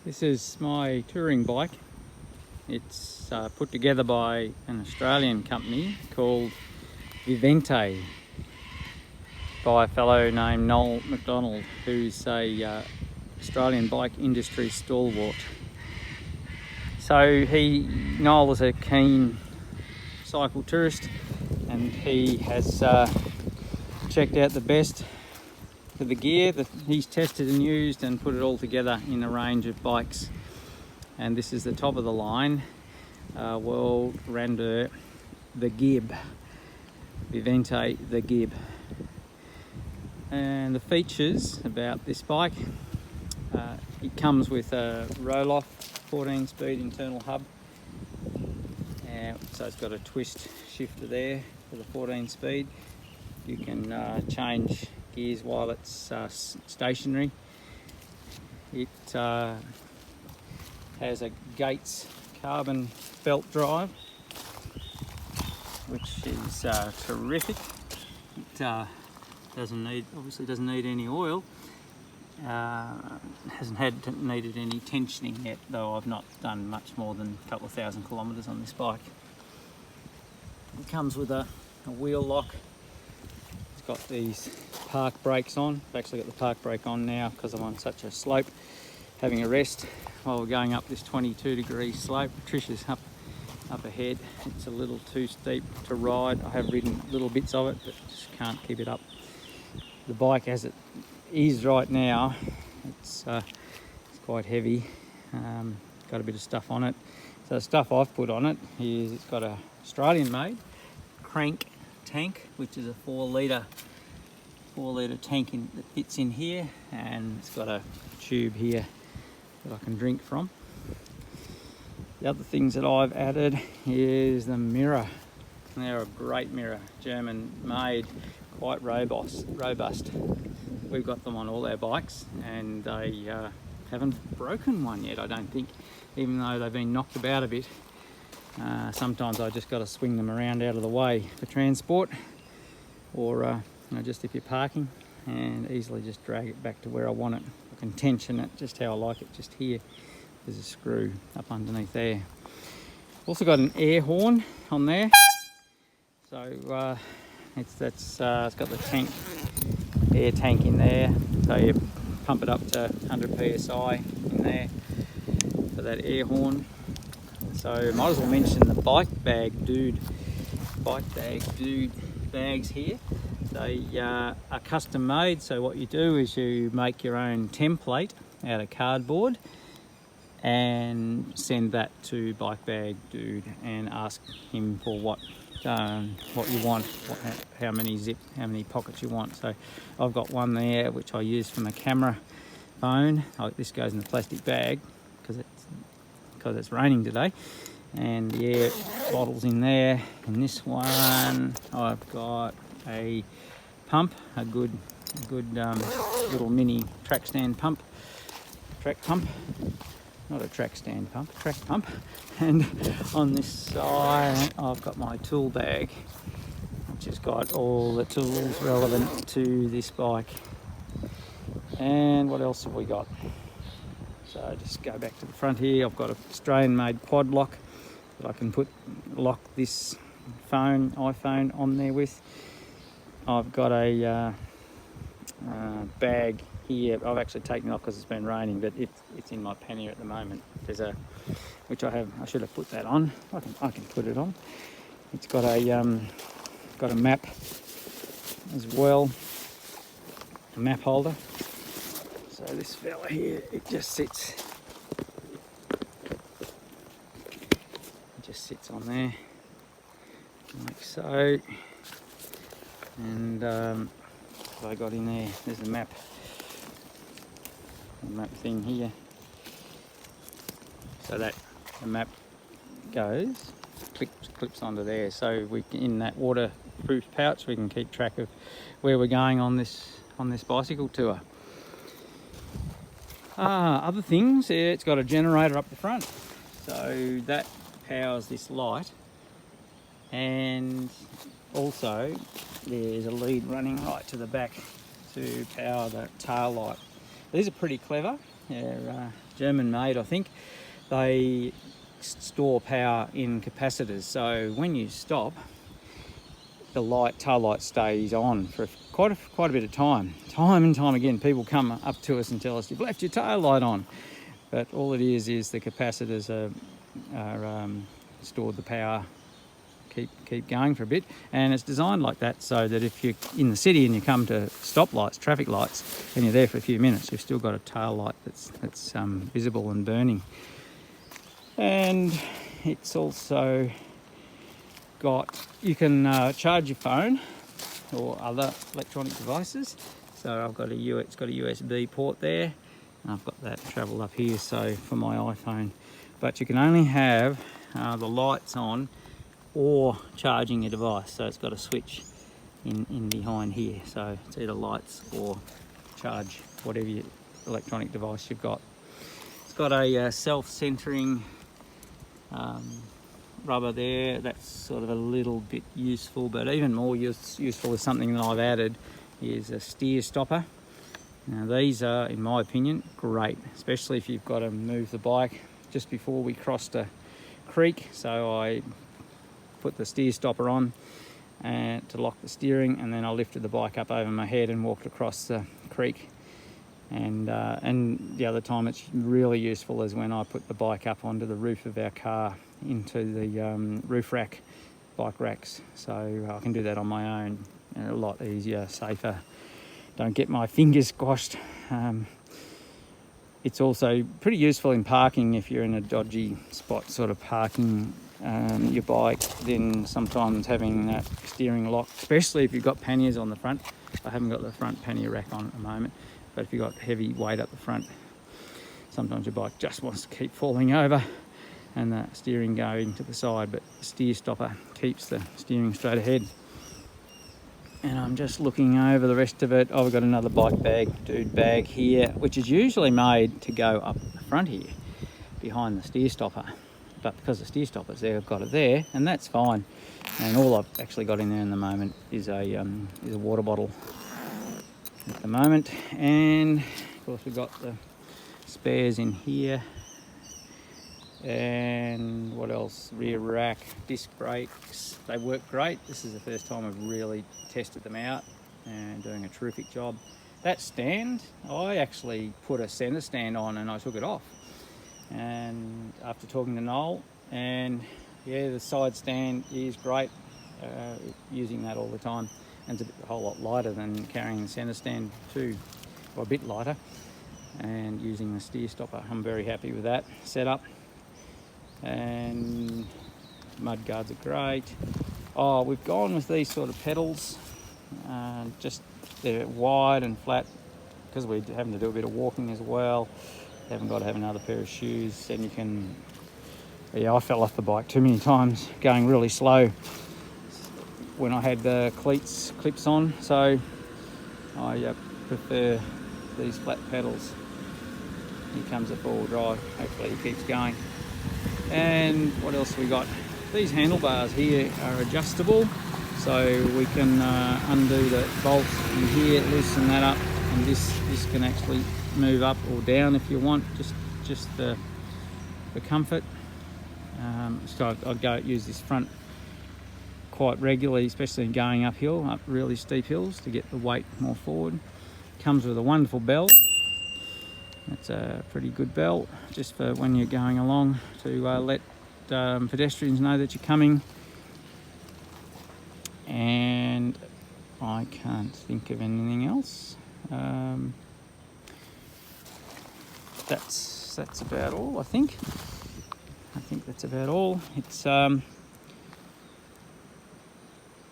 This is my touring bike. It's put together by an Australian company called Vivente by a fellow named Noel McDonald, who's a Australian bike industry stalwart. So Noel is a keen cycle tourist, and he has checked out the best for the gear that he's tested and used and put it all together in a range of bikes. And this is the top of the line World Grandeur, the Gib, Vivente, the Gib. And the features about this bike, it comes with a roll-off 14-speed internal hub. So it's got a twist shifter there for the 14-speed. You can change gears while it's stationary. It has a Gates carbon belt drive, which is terrific. It obviously doesn't need any oil. Hasn't needed any tensioning yet, though I've not done much more than a couple of thousand kilometres on this bike. It comes with a wheel lock. It's got these park brakes on. I've actually got the park brake on now because I'm on such a slope, having a rest while we're going up this 22-degree slope. Patricia's up ahead. It's a little too steep to ride. I have ridden little bits of it, but just can't keep it up. The bike as it is right now, it's quite heavy. Got a bit of stuff on it. So the stuff I've put on it is it's got a Australian made crank tank, which is a 4-litre tank that fits in here, and it's got a tube here that I can drink from. The other things that I've added is the mirror. They're a great mirror, German made, quite robust. We've got them on all our bikes, and they haven't broken one yet, I don't think, even though they've been knocked about a bit. Sometimes I just got to swing them around out of the way for transport, or just if you're parking, and easily just drag it back to where I want it. I can tension it just how I like it. Just here, there's a screw up underneath there. Also got an air horn on there, so it's got the air tank in there, so you pump it up to 100 psi in there for that air horn. So might as well mention the Bike Bag Dude bags here. They are custom made, so what you do is you make your own template out of cardboard and send that to Bike Bag Dude and ask him for what you want, how many pockets you want. So I've got one there which I use for my camera phone. This goes in the plastic bag because it's raining today, and the air bottle's in there. In this one I've got a pump, a good little mini track pump, not a track stand pump, track pump. And on this side I've got my tool bag, which has got all the tools relevant to this bike. And what else have we got? So just go back to the front here. I've got an Australian made quad lock that I can lock this iPhone on there with. I've got a bag here. I've actually taken it off because it's been raining, but it's in my pannier at the moment. Which I should have put that on. I can put it on. It's got a map as well, a map holder. So this fella here, it just sits on there like so. And what I got in there's the map thing here, so that the map clips onto there, so in that waterproof pouch we can keep track of where we're going on this bicycle tour. Other things, it's got a generator up the front, so that powers this light, and also there's a lead running right to the back to power the tail light. These are pretty clever. They're German made, I think. They store power in capacitors, so when you stop, the tail light stays on for quite a bit of time. Time and time again, people come up to us and tell us, you've left your tail light on. But all it is the capacitors are stored the power, keep going for a bit. And it's designed like that so that if you're in the city and you come to stoplights, traffic lights, and you're there for a few minutes, you've still got a tail light that's visible and burning. And it's also you can charge your phone or other electronic devices. So it's got a USB port there, and I've got that travelled up here, so for my iPhone. But you can only have the lights on or charging your device. So it's got a switch in behind here. So it's either lights or charge whatever electronic device you've got. It's got a self-centering rubber there. That's sort of a little bit useful, but even more useful is something that I've added is a steer stopper. Now these are, in my opinion, great, especially if you've got to move the bike. Just before we crossed a creek, so I put the steer stopper on and to lock the steering, and then I lifted the bike up over my head and walked across the creek. And the other time it's really useful is when I put the bike up onto the roof of our car into the roof rack, bike racks. So I can do that on my own, a lot easier, safer. Don't get my fingers squashed. It's also pretty useful in parking if you're in a dodgy spot, sort of parking your bike, then sometimes having that steering lock, especially if you've got panniers on the front. I haven't got the front pannier rack on at the moment, but if you've got heavy weight up the front, sometimes your bike just wants to keep falling over and the steering going to the side, but the steer stopper keeps the steering straight ahead. And I'm just looking over the rest of it. I've got another bike bag here, which is usually made to go up the front here, behind the steer stopper. But because the steer stopper's there, I've got it there, and that's fine. And all I've actually got in there in the moment is a water bottle at the moment. And of course we've got the spares in here. And what else? Rear rack, disc brakes. They work great. This is the first time I've really tested them out and doing a terrific job. That stand, I actually put a centre stand on and I took it off. And after talking to Noel, and yeah, the side stand is great, using that all the time. And it's a whole lot lighter than carrying the centre stand too, or a bit lighter. And using the steer stopper, I'm very happy with that setup. And mud guards are great. Oh, we've gone with these sort of pedals, just they're wide and flat because we're having to do a bit of walking as well. Haven't got to have another pair of shoes, and you can, I fell off the bike too many times going really slow when I had the clips on, so I prefer these flat pedals. Here comes a four-wheel drive, hopefully it keeps going. And what else we got? These handlebars here are adjustable, so we can undo the bolt in here, loosen that up, and this can actually move up or down if you want, just for comfort. So I use this front quite regularly, especially in going uphill, up really steep hills, to get the weight more forward. Comes with a wonderful belt. It's a pretty good belt, just for when you're going along, to let pedestrians know that you're coming. And I can't think of anything else. That's about all, I think. That's about all. It's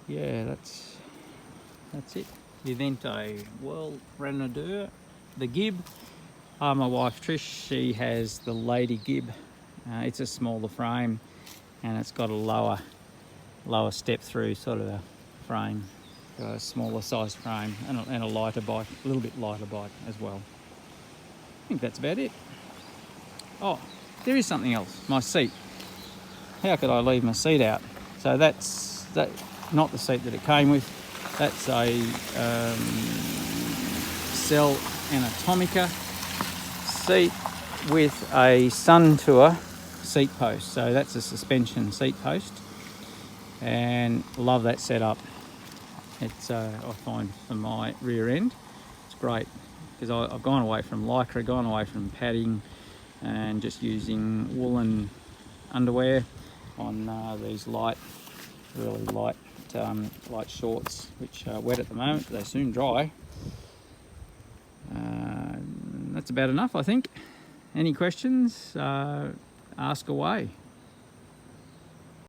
yeah, that's it. The Evento World Grenadier, the Gib. My wife Trish, she has the Lady Gib. It's a smaller frame, and it's got a lower step through sort of a frame, a smaller size frame, and a lighter bike, a little bit lighter bike as well. I think that's about it. Oh, there is something else. My seat. How could I leave my seat out? So that's not the seat that it came with. That's a Cell Anatomica seat. with a Sun Tour seat post. So that's a suspension seat post, and love that setup. It's I find for my rear end, it's great because I've gone away from Lycra, gone away from padding, and just using woolen underwear on these really light shorts, which are wet at the moment. They soon dry. That's about enough, I think. Any questions? Ask away.